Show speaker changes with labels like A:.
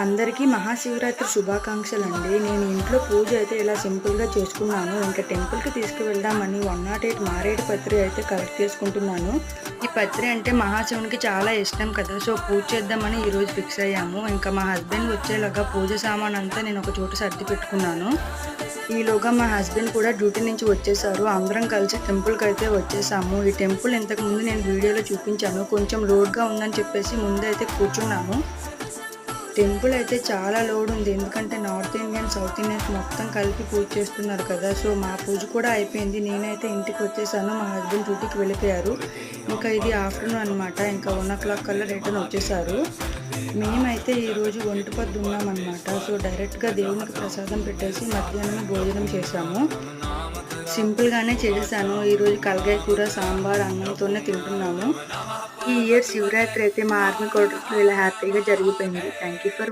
A: అందరికీ మహాశివరాత్రి శుభాకాంక్షలండి. నేను ఇంట్లో పూజ అయితే ఇలా సింపుల్‌గా చేసుకున్నాను. ఇంకా టెంపుల్‌కి తీసుకువెళ్దామని 108 మారేడు పత్రి అయితే కలెక్ట్ చేసుకుంటున్నాను. ఈ పత్రి అంటే మహాశివునికి చాలా ఇష్టం కదా! సో, పూజ చేద్దామని ఈరోజు ఫిక్స్ అయ్యాము. ఇంకా మా హస్బెండ్ వచ్చేలాగా పూజ సామానంతా నేను ఒక చోట సర్ది పెట్టుకున్నాను. ఈలోగా మా హస్బెండ్ కూడా డ్యూటీ నుంచి వచ్చేసారు. అందరం కలిసి టెంపుల్‌కైతే వచ్చేసాము. ఈ టెంపుల్ ఇంతకుముందు నేను వీడియోలో చూపించాను. కొంచెం లోడ్‌గా ఉందని చెప్పేసి ముందైతే కూర్చున్నాము. టెంపుల్ అయితే చాలా లోడ్ ఉంది. ఎందుకంటే నార్త్ ఇండియన్, సౌత్ ఇండియన్స్ మొత్తం కలిపి పూజ చేస్తున్నారు కదా! సో, మా పూజ కూడా అయిపోయింది. నేనైతే ఇంటికి వచ్చేసాను. మా హస్బెండ్ డ్యూటీకి వెళ్ళిపోయారు. ఇంకా ఇది ఆఫ్టర్‌నూన్ అనమాట. ఇంకా 1:00 కల్లా రిటర్న్ వచ్చేసారు. మేమైతే ఈరోజు ఒంటి పొద్దు ఉన్నామన్నమాట. సో, డైరెక్ట్‌గా దేవునికి ప్రసాదం పెట్టేసి మధ్యాహ్నమే భోజనం చేశాము. సింపుల్‌గానే చేసేసాను. ఈరోజు కలగాయ కూర, సాంబార్, అన్నంతోనే తింటున్నాము. ఈ ఇయర్ శివరాత్రి అయితే మా ఆర్మీ క్వార్టర్స్‌లో ఇలా హ్యాపీగా జరిగిపోయింది. Thank you for